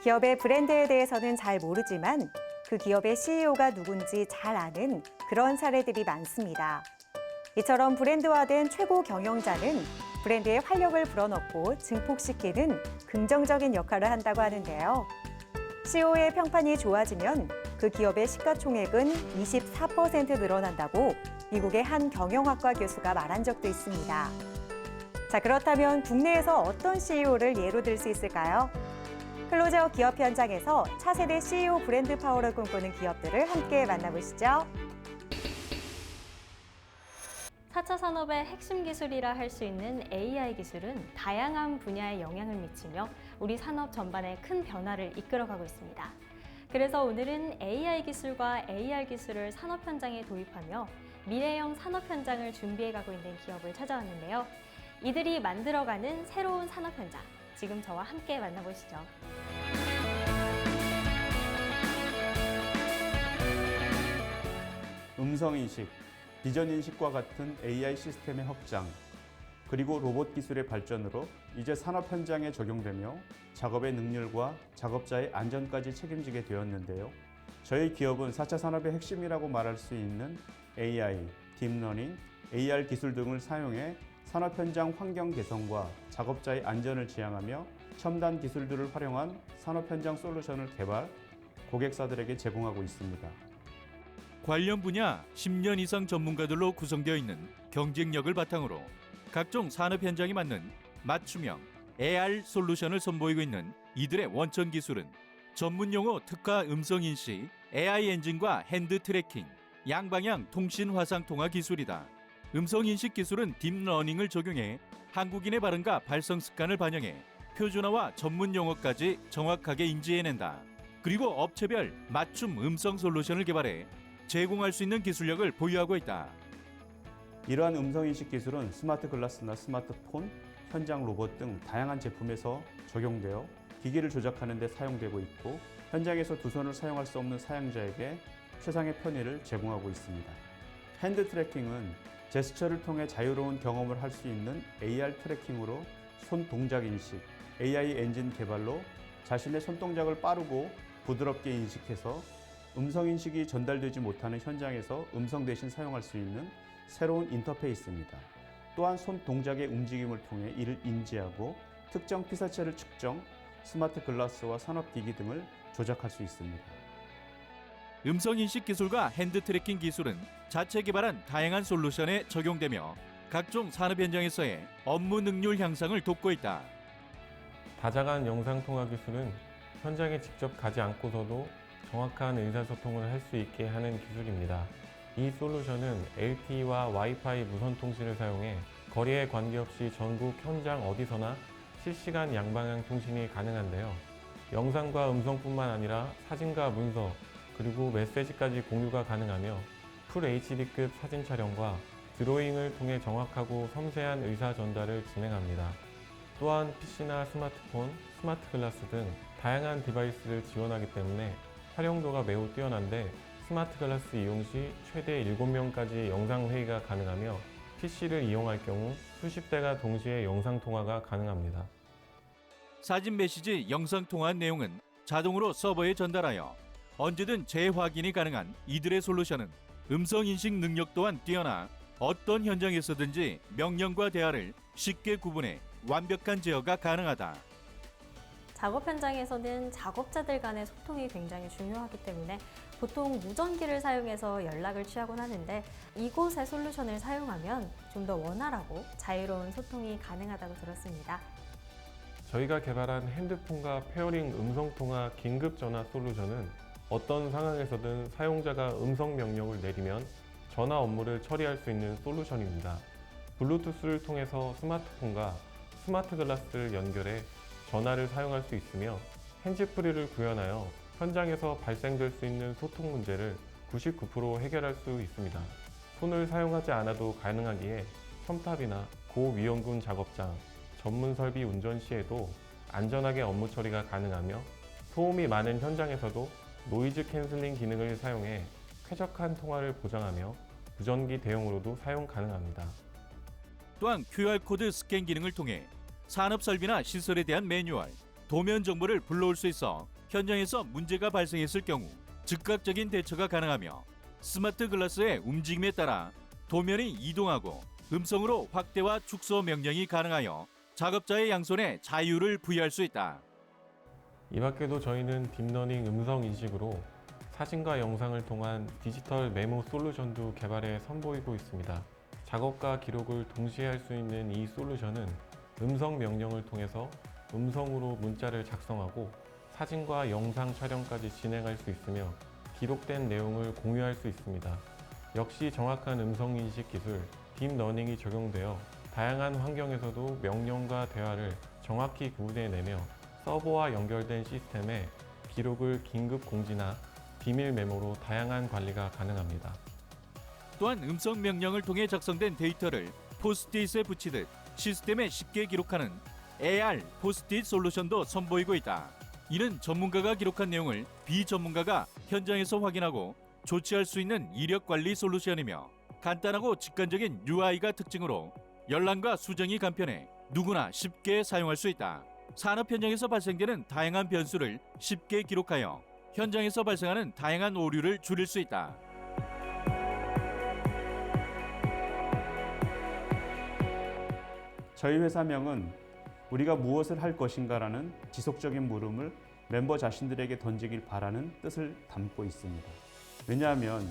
기업의 브랜드에 대해서는 잘 모르지만 그 기업의 CEO가 누군지 잘 아는 그런 사례들이 많습니다. 이처럼 브랜드화된 최고 경영자는 브랜드의 활력을 불어넣고 증폭시키는 긍정적인 역할을 한다고 하는데요. CEO의 평판이 좋아지면 그 기업의 시가총액은 24% 늘어난다고 미국의 한 경영학과 교수가 말한 적도 있습니다. 자, 그렇다면 국내에서 어떤 CEO를 예로 들 수 있을까요? 클로즈업 기업 현장에서 차세대 CEO 브랜드 파워를 꿈꾸는 기업들을 함께 만나보시죠. 4차 산업의 핵심 기술이라 할 수 있는 AI 기술은 다양한 분야에 영향을 미치며 우리 산업 전반에 큰 변화를 이끌어가고 있습니다. 그래서 오늘은 AI 기술과 AR 기술을 산업 현장에 도입하며 미래형 산업 현장을 준비해가고 있는 기업을 찾아왔는데요. 이들이 만들어가는 새로운 산업 현장, 지금 저와 함께 만나보시죠. 음성인식, 비전인식과 같은 AI 시스템의 확장, 그리고 로봇 기술의 발전으로 이제 산업 현장에 적용되며 작업의 능률과 작업자의 안전까지 책임지게 되었는데요. 저희 기업은 4차 산업의 핵심이라고 말할 수 있는 AI, 딥러닝, AR 기술 등을 사용해 산업 현장 환경 개선과 작업자의 안전을 지향하며 첨단 기술들을 활용한 산업 현장 솔루션을 개발, 고객사들에게 제공하고 있습니다. 관련 분야 10년 이상 전문가들로 구성되어 있는 경쟁력을 바탕으로 각종 산업 현장에 맞는 맞춤형 AR 솔루션을 선보이고 있는 이들의 원천 기술은 전문 용어 특화 음성 인식, AI 엔진과 핸드 트래킹, 양방향 통신 화상 통화 기술이다. 음성 인식 기술은 딥러닝을 적용해 한국인의 발음과 발성 습관을 반영해 표준어와 전문 용어까지 정확하게 인지해낸다. 그리고 업체별 맞춤 음성 솔루션을 개발해 제공할 수 있는 기술력을 보유하고 있다. 이러한 음성인식 기술은 스마트 글라스나 스마트폰, 현장 로봇 등 다양한 제품에서 적용되어 기기를 조작하는 데 사용되고 있고 현장에서 두 손을 사용할 수 없는 사용자에게 최상의 편의를 제공하고 있습니다. 핸드 트래킹은 제스처를 통해 자유로운 경험을 할 수 있는 AR 트래킹으로 손 동작 인식, AI 엔진 개발로 자신의 손동작을 빠르고 부드럽게 인식해서 음성인식이 전달되지 못하는 현장에서 음성 대신 사용할 수 있는 새로운 인터페이스입니다. 또한 손 동작의 움직임을 통해 이를 인지하고 특정 피사체를 측정, 스마트 글라스와 산업기기 등을 조작할 수 있습니다. 음성인식 기술과 핸드 트래킹 기술은 자체 개발한 다양한 솔루션에 적용되며 각종 산업 현장에서의 업무 능률 향상을 돕고 있다. 다자간 영상통화 기술은 현장에 직접 가지 않고서도 정확한 의사소통을 할 수 있게 하는 기술입니다. 이 솔루션은 LTE와 와이파이 무선 통신을 사용해 거리에 관계없이 전국 현장 어디서나 실시간 양방향 통신이 가능한데요. 영상과 음성뿐만 아니라 사진과 문서, 그리고 메시지까지 공유가 가능하며 풀 HD급 사진 촬영과 드로잉을 통해 정확하고 섬세한 의사 전달을 진행합니다. 또한 PC나 스마트폰, 스마트 글라스 등 다양한 디바이스를 지원하기 때문에 활용도가 매우 뛰어난데 스마트 글라스 이용 시 최대 7명까지 영상회의가 가능하며 PC를 이용할 경우 수십 대가 동시에 영상통화가 가능합니다. 사진 메시지 영상 통화 내용은 자동으로 서버에 전달하여 언제든 재확인이 가능한 이들의 솔루션은 음성 인식 능력 또한 뛰어나 어떤 현장에서든지 명령과 대화를 쉽게 구분해 완벽한 제어가 가능하다. 작업 현장에서는 작업자들 간의 소통이 굉장히 중요하기 때문에 보통 무전기를 사용해서 연락을 취하곤 하는데 이곳의 솔루션을 사용하면 좀 더 원활하고 자유로운 소통이 가능하다고 들었습니다. 저희가 개발한 핸드폰과 페어링 음성통화 긴급전화 솔루션은 어떤 상황에서든 사용자가 음성 명령을 내리면 전화 업무를 처리할 수 있는 솔루션입니다. 블루투스를 통해서 스마트폰과 스마트 글라스를 연결해 전화를 사용할 수 있으며 핸즈프리를 구현하여 현장에서 발생될 수 있는 소통 문제를 99% 해결할 수 있습니다. 손을 사용하지 않아도 가능하기에 첨탑이나 고위험군 작업장, 전문 설비 운전 시에도 안전하게 업무 처리가 가능하며 소음이 많은 현장에서도 노이즈 캔슬링 기능을 사용해 쾌적한 통화를 보장하며 무전기 대용으로도 사용 가능합니다. 또한 QR코드 스캔 기능을 통해 산업 설비나 시설에 대한 매뉴얼, 도면 정보를 불러올 수 있어 현장에서 문제가 발생했을 경우 즉각적인 대처가 가능하며 스마트 글라스의 움직임에 따라 도면이 이동하고 음성으로 확대와 축소 명령이 가능하여 작업자의 양손에 자유를 부여할 수 있다. 이 밖에도 저희는 딥러닝 음성 인식으로 사진과 영상을 통한 디지털 메모 솔루션도 개발해 선보이고 있습니다. 작업과 기록을 동시에 할 수 있는 이 솔루션은 음성 명령을 통해서 음성으로 문자를 작성하고 사진과 영상 촬영까지 진행할 수 있으며 기록된 내용을 공유할 수 있습니다. 역시 정확한 음성 인식 기술, 딥러닝이 적용되어 다양한 환경에서도 명령과 대화를 정확히 구분해내며 서버와 연결된 시스템에 기록을 긴급 공지나 비밀 메모로 다양한 관리가 가능합니다. 또한 음성 명령을 통해 작성된 데이터를 포스트잇에 붙이듯 시스템에 쉽게 기록하는 AR 포스트잇 솔루션도 선보이고 있다. 이는 전문가가 기록한 내용을 비전문가가 현장에서 확인하고 조치할 수 있는 이력 관리 솔루션이며 간단하고 직관적인 UI가 특징으로 열람과 수정이 간편해 누구나 쉽게 사용할 수 있다. 산업 현장에서 발생되는 다양한 변수를 쉽게 기록하여 현장에서 발생하는 다양한 오류를 줄일 수 있다. 저희 회사명은 우리가 무엇을 할 것인가라는 지속적인 물음을 멤버 자신들에게 던지길 바라는 뜻을 담고 있습니다. 왜냐하면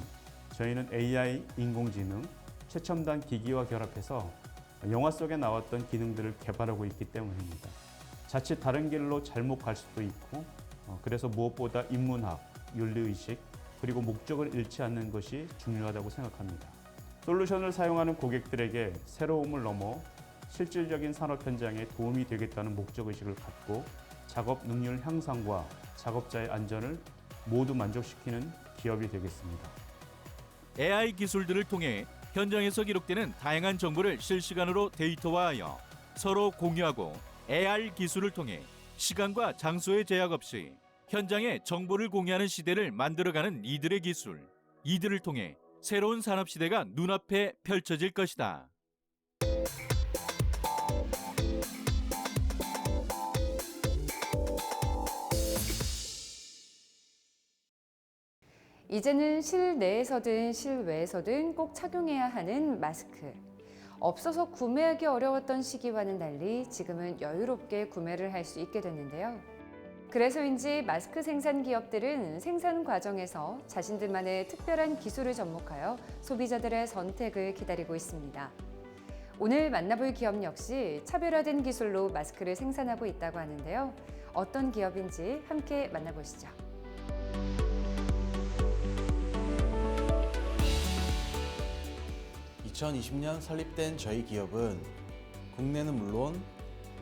저희는 AI, 인공지능, 최첨단 기기와 결합해서 영화 속에 나왔던 기능들을 개발하고 있기 때문입니다. 자칫 다른 길로 잘못 갈 수도 있고 그래서 무엇보다 인문학, 윤리의식, 그리고 목적을 잃지 않는 것이 중요하다고 생각합니다. 솔루션을 사용하는 고객들에게 새로움을 넘어 실질적인 산업 현장에 도움이 되겠다는 목적의식을 갖고 작업 능률 향상과 작업자의 안전을 모두 만족시키는 기업이 되겠습니다. AI 기술들을 통해 현장에서 기록되는 다양한 정보를 실시간으로 데이터화하여 서로 공유하고 AR 기술을 통해 시간과 장소의 제약 없이 현장에 정보를 공유하는 시대를 만들어가는 이들의 기술. 이들을 통해 새로운 산업 시대가 눈앞에 펼쳐질 것이다. 이제는 실내에서든 실외에서든 꼭 착용해야 하는 마스크. 없어서 구매하기 어려웠던 시기와는 달리 지금은 여유롭게 구매를 할 수 있게 됐는데요. 그래서인지 마스크 생산 기업들은 생산 과정에서 자신들만의 특별한 기술을 접목하여 소비자들의 선택을 기다리고 있습니다. 오늘 만나볼 기업 역시 차별화된 기술로 마스크를 생산하고 있다고 하는데요. 어떤 기업인지 함께 만나보시죠. (2020년) 설립된 저희 기업은 국내는 물론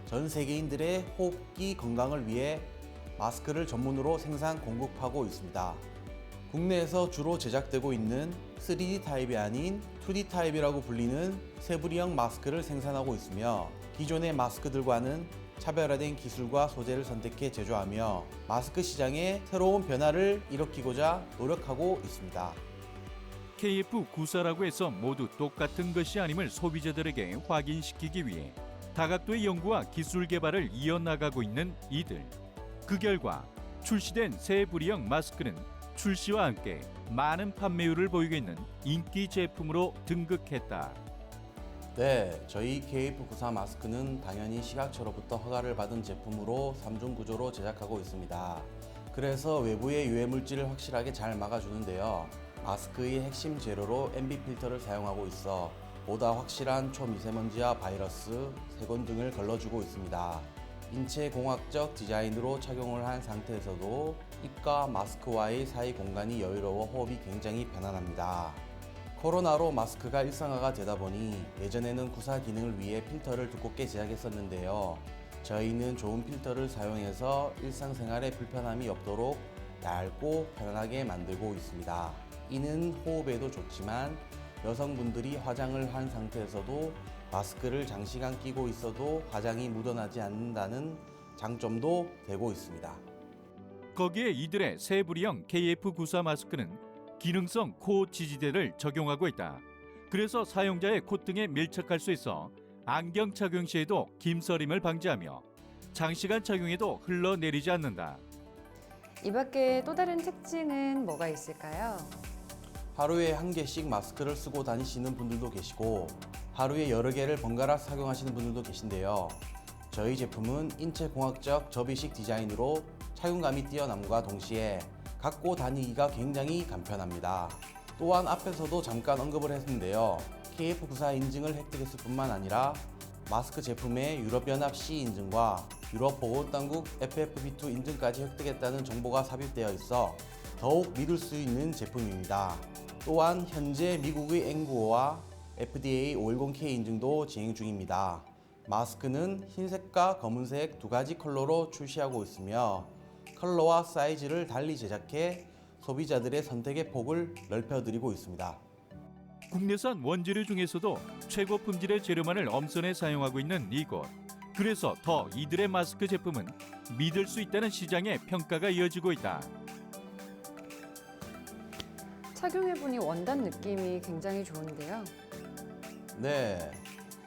전 세계인들의 호흡기 건강을 위해 마스크를 전문으로 생산 공급하고 있습니다. 국내에서 주로 제작되고 있는 3D 타입이 아닌 2D 타입이라고 불리는 세부리형 마스크를 생산하고 있으며 기존의 마스크들과는 차별화된 기술과 소재를 선택해 제조하며 마스크 시장에 새로운 변화를 일으키고자 노력하고 있습니다. KF94라고 해서 모두 똑같은 것이 아님을 소비자들에게 확인시키기 위해 다각도의 연구와 기술 개발을 이어나가고 있는 이들. 그 결과 출시된 새 부리형 마스크는 출시와 함께 많은 판매율을 보이고 있는 인기 제품으로 등극했다. 네, 저희 KF94 마스크는 당연히 시각처로부터 허가를 받은 제품으로 3중 구조로 제작하고 있습니다. 그래서 외부의 유해 물질을 확실하게 잘 막아주는데요. 마스크의 핵심 재료로 MB 필터를 사용하고 있어 보다 확실한 초미세먼지와 바이러스, 세균 등을 걸러주고 있습니다. 인체공학적 디자인으로 착용을 한 상태에서도 입과 마스크와의 사이 공간이 여유로워 호흡이 굉장히 편안합니다. 코로나로 마스크가 일상화가 되다 보니 예전에는 구사 기능을 위해 필터를 두껍게 제작했었는데요. 저희는 좋은 필터를 사용해서 일상생활에 불편함이 없도록 얇고 편안하게 만들고 있습니다. 이는 호흡에도 좋지만 여성분들이 화장을 한 상태에서도 마스크를 장시간 끼고 있어도 화장이 묻어나지 않는다는 장점도 되고 있습니다. 거기에 이들의 새 부리형 KF94 마스크는 기능성 코 지지대를 적용하고 있다. 그래서 사용자의 콧등에 밀착할 수 있어 안경 착용 시에도 김서림을 방지하며 장시간 착용해도 흘러내리지 않는다. 이 밖에 또 다른 특징은 뭐가 있을까요? 하루에 한 개씩 마스크를 쓰고 다니시는 분들도 계시고 하루에 여러 개를 번갈아 착용하시는 분들도 계신데요. 저희 제품은 인체공학적 접이식 디자인으로 착용감이 뛰어남과 동시에 갖고 다니기가 굉장히 간편합니다. 또한 앞에서도 잠깐 언급을 했는데요. KF94 인증을 획득했을 뿐만 아니라 마스크 제품의 유럽연합 C 인증과 유럽보건당국 FFP2 인증까지 획득했다는 정보가 삽입되어 있어 더욱 믿을 수 있는 제품입니다. 또한 현재 미국의 N95와 FDA 510K 인증도 진행 중입니다. 마스크는 흰색과 검은색 두 가지 컬러로 출시하고 있으며 컬러와 사이즈를 달리 제작해 소비자들의 선택의 폭을 넓혀드리고 있습니다. 국내산 원재료 중에서도 최고 품질의 재료만을 엄선해 사용하고 있는 이곳. 그래서 더 이들의 마스크 제품은 믿을 수 있다는 시장의 평가가 이어지고 있다. 착용해보니 원단 느낌이 굉장히 좋은데요. 네,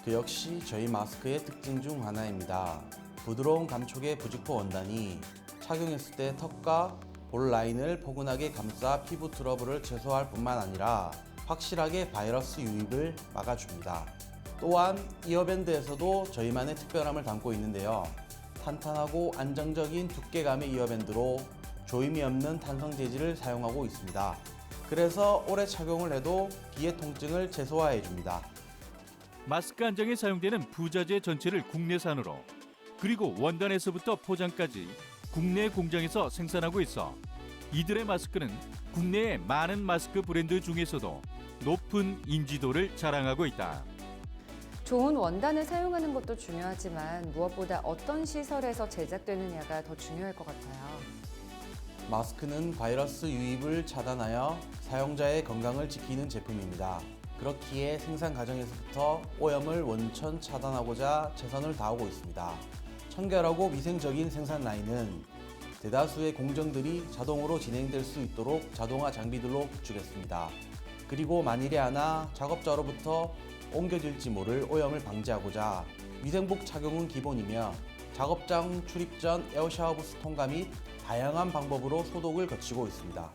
그 역시 저희 마스크의 특징 중 하나입니다. 부드러운 감촉의 부직포 원단이 착용했을 때 턱과 볼 라인을 포근하게 감싸 피부 트러블을 최소화할 뿐만 아니라 확실하게 바이러스 유입을 막아줍니다. 또한 이어밴드에서도 저희만의 특별함을 담고 있는데요. 탄탄하고 안정적인 두께감의 이어밴드로 조임이 없는 탄성 재질을 사용하고 있습니다. 그래서 오래 착용을 해도 귀의 통증을 최소화해 줍니다. 마스크 안장에 사용되는 부자재 전체를 국내산으로 그리고 원단에서부터 포장까지 국내 공장에서 생산하고 있어 이들의 마스크는 국내의 많은 마스크 브랜드 중에서도 높은 인지도를 자랑하고 있다. 좋은 원단을 사용하는 것도 중요하지만 무엇보다 어떤 시설에서 제작되느냐가 더 중요할 것 같아요. 마스크는 바이러스 유입을 차단하여 사용자의 건강을 지키는 제품입니다. 그렇기에 생산 과정에서부터 오염을 원천 차단하고자 최선을 다하고 있습니다. 청결하고 위생적인 생산 라인은 대다수의 공정들이 자동으로 진행될 수 있도록 자동화 장비들로 구축했습니다. 그리고 만일에 하나 작업자로부터 옮겨질지 모를 오염을 방지하고자 위생복 착용은 기본이며 작업장 출입 전 에어샤워 부스 통과 및 다양한 방법으로 소독을 거치고 있습니다.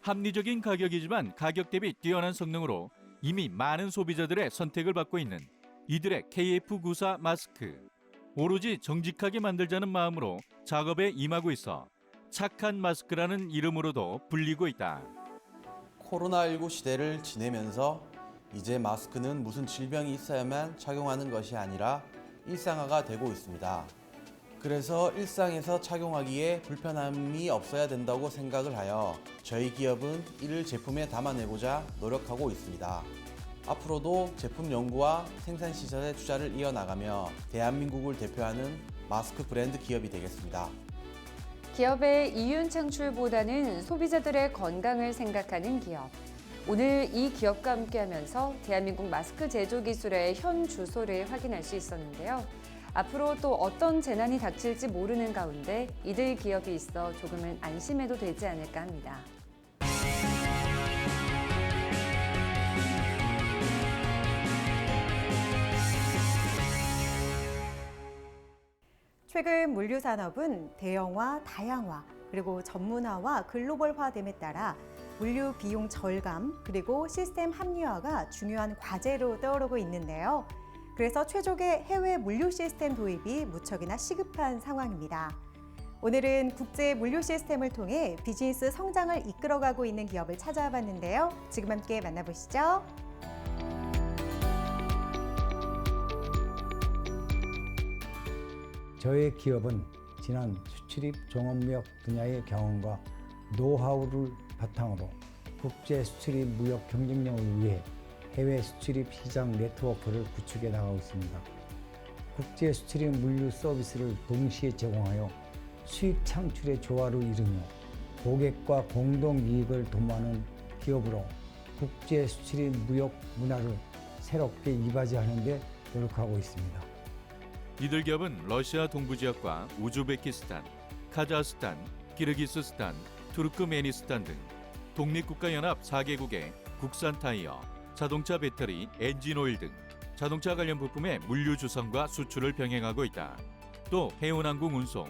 합리적인 가격이지만 가격 대비 뛰어난 성능으로 이미 많은 소비자들의 선택을 받고 있는 이들의 KF94 마스크. 오로지 정직하게 만들자는 마음으로 작업에 임하고 있어 착한 마스크라는 이름으로도 불리고 있다. 코로나19 시대를 지내면서 이제 마스크는 무슨 질병이 있어야만 착용하는 것이 아니라 일상화가 되고 있습니다. 그래서 일상에서 착용하기에 불편함이 없어야 된다고 생각을 하여 저희 기업은 이를 제품에 담아내고자 노력하고 있습니다. 앞으로도 제품 연구와 생산 시설에 투자를 이어나가며 대한민국을 대표하는 마스크 브랜드 기업이 되겠습니다. 기업의 이윤 창출보다는 소비자들의 건강을 생각하는 기업. 오늘 이 기업과 함께하면서 대한민국 마스크 제조 기술의 현 주소를 확인할 수 있었는데요. 앞으로 또 어떤 재난이 닥칠지 모르는 가운데 이들 기업이 있어 조금은 안심해도 되지 않을까 합니다. 최근 물류 산업은 대형화, 다양화, 그리고 전문화와 글로벌화됨에 따라 물류 비용 절감, 그리고 시스템 합리화가 중요한 과제로 떠오르고 있는데요. 그래서 최적의 해외 물류 시스템 도입이 무척이나 시급한 상황입니다. 오늘은 국제 물류 시스템을 통해 비즈니스 성장을 이끌어가고 있는 기업을 찾아봤는데요. 지금 함께 만나보시죠. 저희 기업은 지난 수출입 종업무역 분야의 경험과 노하우를 바탕으로 국제 수출입 무역 경쟁력을 위해 해외 수출입 시장 네트워크를 구축해 나가고 있습니다. 국제 수출입 물류 서비스를 동시에 제공하여 수익 창출의 조화를 이루며 고객과 공동 이익을 도모하는 기업으로 국제 수출입 무역 문화를 새롭게 이바지하는 데 노력하고 있습니다. 이들 기업은 러시아 동부 지역과 우즈베키스탄, 카자흐스탄, 키르기스스탄, 투르크메니스탄 등 독립국가연합 4개국의 국산 타이어, 자동차 배터리, 엔진 오일 등 자동차 관련 부품의 물류 주선과 수출을 병행하고 있다. 또 해운항공 운송,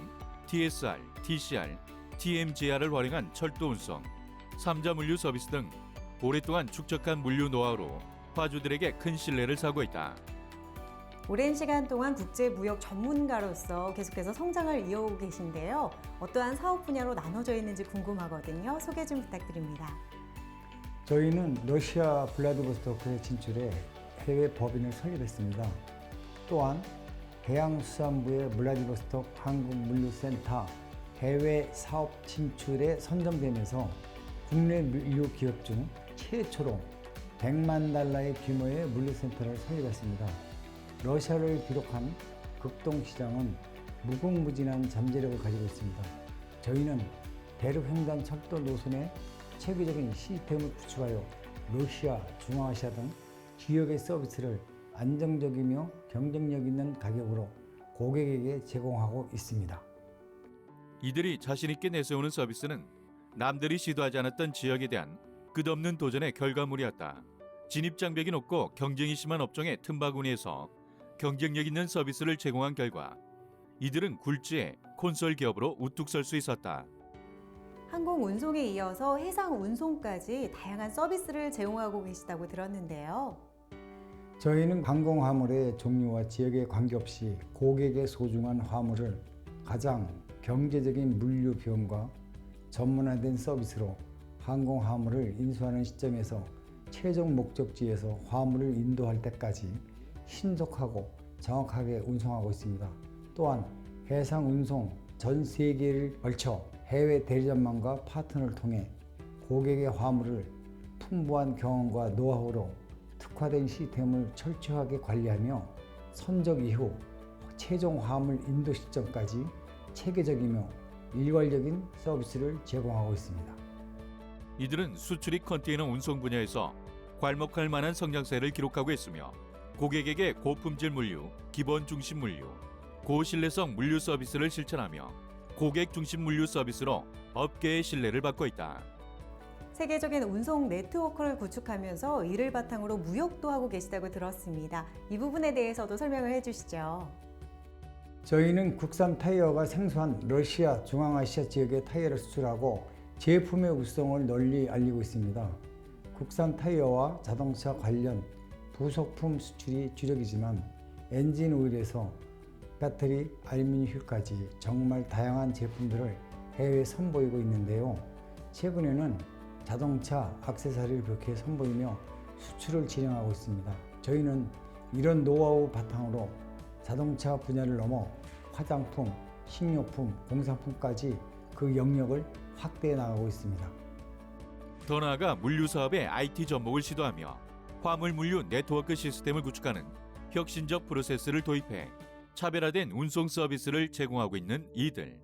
TSR, TCR, TMGR을 활용한 철도 운송, 삼자 물류 서비스 등 오랫동안 축적한 물류 노하우로 화주들에게 큰 신뢰를 사고 있다. 오랜 시간 동안 국제무역 전문가로서 계속해서 성장을 이어오고 계신데요. 어떠한 사업 분야로 나눠져 있는지 궁금하거든요. 소개 좀 부탁드립니다. 저희는 러시아 블라디보스토크에 진출해 해외 법인을 설립했습니다. 또한 해양수산부의 블라디보스토크 한국물류센터 해외 사업 진출에 선정되면서 국내 물류 기업 중 최초로 100만 달러의 규모의 물류센터를 설립했습니다. 러시아를 비롯한 극동시장은 무궁무진한 잠재력을 가지고 있습니다. 저희는 대륙횡단 철도 노선에 체계적인 시스템을 구축하여 러시아, 중앙아시아 등 지역의 서비스를 안정적이며 경쟁력 있는 가격으로 고객에게 제공하고 있습니다. 이들이 자신 있게 내세우는 서비스는 남들이 시도하지 않았던 지역에 대한 끝없는 도전의 결과물이었다. 진입장벽이 높고 경쟁이 심한 업종의 틈바구니에서 경쟁력 있는 서비스를 제공한 결과 이들은 굴지의 콘솔 기업으로 우뚝 설 수 있었다. 항공 운송에 이어서 해상 운송까지 다양한 서비스를 제공하고 계시다고 들었는데요. 저희는 항공 화물의 종류와 지역에 관계없이 고객의 소중한 화물을 가장 경제적인 물류 비용과 전문화된 서비스로 항공 화물을 인수하는 시점에서 최종 목적지에서 화물을 인도할 때까지 신속하고 정확하게 운송하고 있습니다. 또한 해상 운송 전 세계를 걸쳐 해외 대리점망과 파트너를 통해 고객의 화물을 풍부한 경험과 노하우로 특화된 시스템을 철저하게 관리하며 선적 이후 최종 화물 인도 시점까지 체계적이며 일괄적인 서비스를 제공하고 있습니다. 이들은 수출입 컨테이너 운송 분야에서 괄목할 만한 성장세를 기록하고 있으며 고객에게 고품질 물류, 기본 중심 물류, 고신뢰성 물류 서비스를 실천하며 고객 중심 물류 서비스로 업계의 신뢰를 받고 있다. 세계적인 운송 네트워크를 구축하면서 이를 바탕으로 무역도 하고 계시다고 들었습니다. 이 부분에 대해서도 설명을 해주시죠. 저희는 국산 타이어가 생소한 러시아, 중앙아시아 지역의 타이어를 수출하고 제품의 우수성을 널리 알리고 있습니다. 국산 타이어와 자동차 관련 부속품 수출이 주력이지만 엔진 오일에서 배터리, 알루미늄 휠까지 정말 다양한 제품들을 해외에 선보이고 있는데요. 최근에는 자동차 액세서리를 그렇게 선보이며 수출을 진행하고 있습니다. 저희는 이런 노하우 바탕으로 자동차 분야를 넘어 화장품, 식료품, 공산품까지 그 영역을 확대해 나가고 있습니다. 더 나아가 물류 사업의 IT 접목을 시도하며 화물 물류 네트워크 시스템을 구축하는 혁신적 프로세스를 도입해 차별화된 운송 서비스를 제공하고 있는 이들.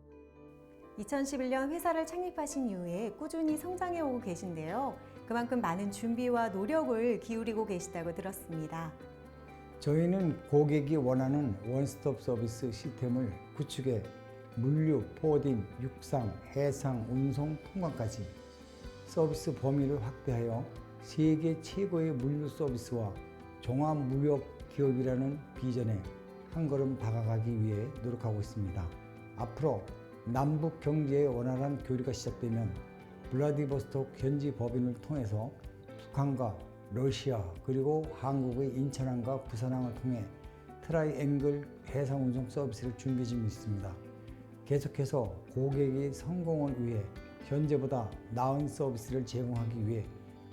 2011년 회사를 창립하신 이후에 꾸준히 성장해 오고 계신데요. 그만큼 많은 준비와 노력을 기울이고 계시다고 들었습니다. 저희는 고객이 원하는 원스톱 서비스 시스템을 구축해 물류, 포딩, 육상, 해상, 운송, 통관까지 서비스 범위를 확대하여 세계 최고의 물류 서비스와 종합 무역 기업이라는 비전에 한 걸음 다가가기 위해 노력하고 있습니다. 앞으로 남북 경제의 원활한 교류가 시작되면 블라디보스토크 현지 법인을 통해서 북한과 러시아 그리고 한국의 인천항과 부산항을 통해 트라이앵글 해상 운송 서비스를 준비 중에 있습니다. 계속해서 고객의 성공을 위해 현재보다 나은 서비스를 제공하기 위해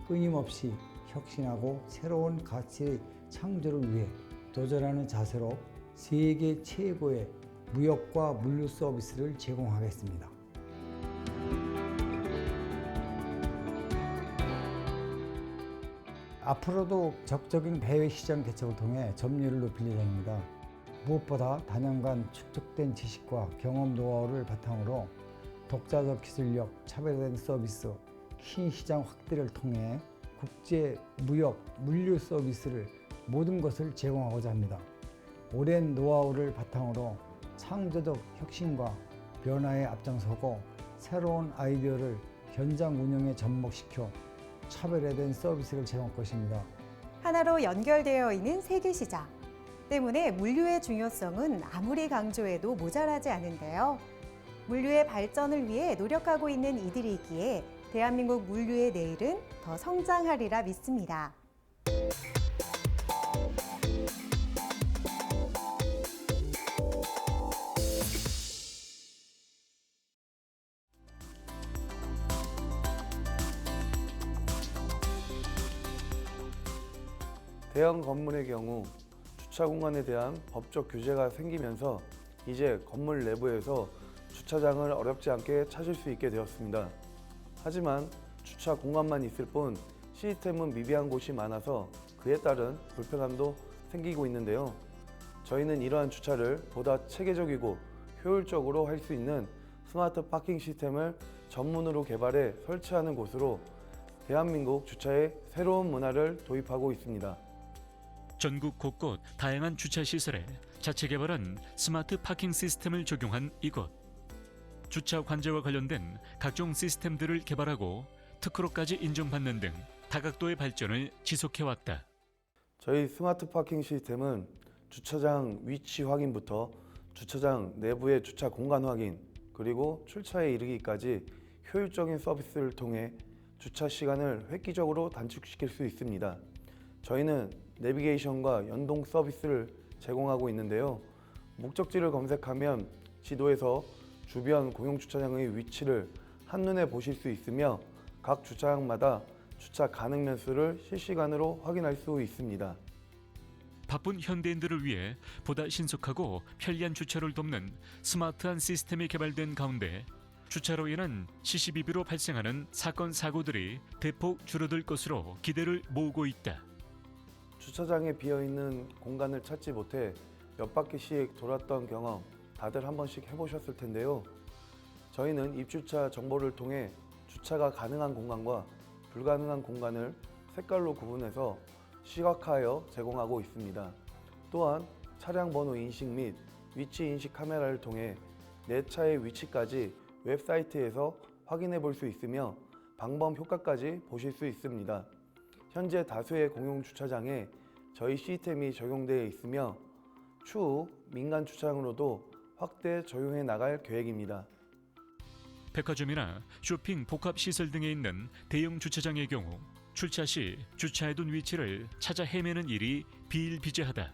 끊임없이 혁신하고 새로운 가치 창조를 위해 도전하는 자세로 세계 최고의 무역과 물류 서비스를 제공하겠습니다. 앞으로도 적극적인 해외 시장 개척을 통해 점유율을 높일 예정입니다. 무엇보다 단연간 축적된 지식과 경험 노하우를 바탕으로 독자적 기술력, 차별화된 서비스, 신시장 확대를 통해 국제 무역, 물류 서비스를 모든 것을 제공하고자 합니다. 오랜 노하우를 바탕으로 창조적 혁신과 변화에 앞장서고 새로운 아이디어를 현장 운영에 접목시켜 차별화된 서비스를 제공할 것입니다. 하나로 연결되어 있는 세계 시장. 때문에 물류의 중요성은 아무리 강조해도 모자라지 않은데요. 물류의 발전을 위해 노력하고 있는 이들이기에 대한민국 물류의 내일은 더 성장하리라 믿습니다. 대형 건물의 경우 주차 공간에 대한 법적 규제가 생기면서 이제 건물 내부에서 주차장을 어렵지 않게 찾을 수 있게 되었습니다. 하지만 주차 공간만 있을 뿐 시스템은 미비한 곳이 많아서 그에 따른 불편함도 생기고 있는데요. 저희는 이러한 주차를 보다 체계적이고 효율적으로 할 수 있는 스마트 파킹 시스템을 전문으로 개발해 설치하는 곳으로 대한민국 주차의 새로운 문화를 도입하고 있습니다. 전국 곳곳 다양한 주차 시설에 자체 개발한 스마트 파킹 시스템을 적용한 이곳. 주차 관제와 관련된 각종 시스템들을 개발하고 특허로까지 인정받는 등 다각도의 발전을 지속해왔다. 저희 스마트 파킹 시스템은 주차장 위치 확인부터 주차장 내부의 주차 공간 확인, 그리고 출차에 이르기까지 효율적인 서비스를 통해 주차 시간을 획기적으로 단축시킬 수 있습니다. 저희는 내비게이션과 연동 서비스를 제공하고 있는데요. 목적지를 검색하면 지도에서 주변 공용주차장의 위치를 한눈에 보실 수 있으며 각 주차장마다 주차 가능 면수를 실시간으로 확인할 수 있습니다. 바쁜 현대인들을 위해 보다 신속하고 편리한 주차를 돕는 스마트한 시스템이 개발된 가운데 주차로 인한 시시비비로 발생하는 사건 사고들이 대폭 줄어들 것으로 기대를 모으고 있다. 주차장에 비어있는 공간을 찾지 못해 몇 바퀴씩 돌았던 경험 다들 한 번씩 해보셨을 텐데요. 저희는 입주차 정보를 통해 주차가 가능한 공간과 불가능한 공간을 색깔로 구분해서 시각화하여 제공하고 있습니다. 또한 차량 번호 인식 및 위치 인식 카메라를 통해 내 차의 위치까지 웹사이트에서 확인해 볼 수 있으며 방범 효과까지 보실 수 있습니다. 현재 다수의 공용주차장에 저희 시스템이 적용되어 있으며 추후 민간 주차장으로도 확대 적용해 나갈 계획입니다. 백화점이나 쇼핑 복합시설 등에 있는 대형 주차장의 경우 출차 시 주차해둔 위치를 찾아 헤매는 일이 비일비재하다.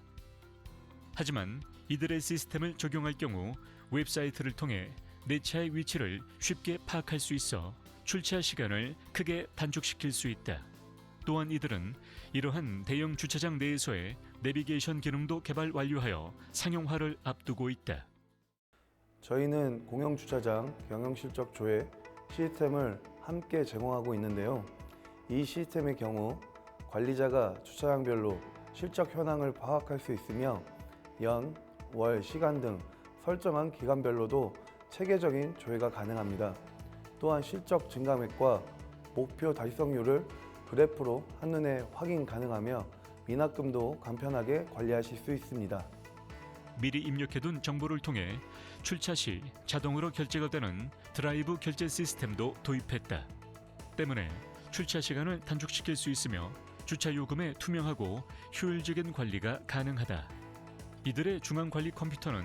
하지만 이들의 시스템을 적용할 경우 웹사이트를 통해 내 차의 위치를 쉽게 파악할 수 있어 출차 시간을 크게 단축시킬 수 있다. 또한 이들은 이러한 대형 주차장 내에서의 내비게이션 기능도 개발 완료하여 상용화를 앞두고 있다. 저희는 공영주차장 경영실적 조회 시스템을 함께 제공하고 있는데요. 이 시스템의 경우 관리자가 주차장별로 실적 현황을 파악할 수 있으며 연, 월, 시간 등 설정한 기간별로도 체계적인 조회가 가능합니다. 또한 실적 증가액과 목표 달성률을 그래프로 한눈에 확인 가능하며 미납금도 간편하게 관리하실 수 있습니다. 미리 입력해둔 정보를 통해 출차 시 자동으로 결제가 되는 드라이브 결제 시스템도 도입했다. 때문에 출차 시간을 단축시킬 수 있으며 주차 요금의 투명하고 효율적인 관리가 가능하다. 이들의 중앙관리 컴퓨터는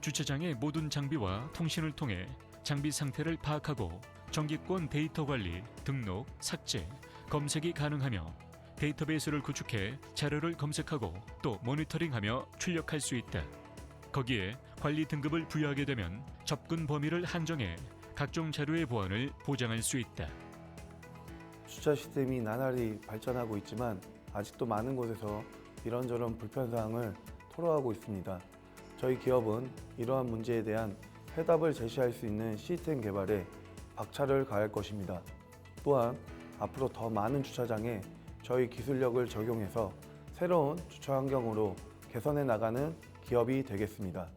주차장의 모든 장비와 통신을 통해 장비 상태를 파악하고 정기권 데이터 관리, 등록, 삭제, 검색이 가능하며 데이터베이스를 구축해 자료를 검색하고 또 모니터링하며 출력할 수 있다. 거기에 관리 등급을 부여하게 되면 접근 범위를 한정해 각종 자료의 보안을 보장할 수 있다. 주차 시스템이 나날이 발전하고 있지만 아직도 많은 곳에서 이런저런 불편사항을 토로하고 있습니다. 저희 기업은 이러한 문제에 대한 해답을 제시할 수 있는 시스템 개발에 박차를 가할 것입니다. 또한 앞으로 더 많은 주차장에 저희 기술력을 적용해서 새로운 주차 환경으로 개선해 나가는 기업이 되겠습니다.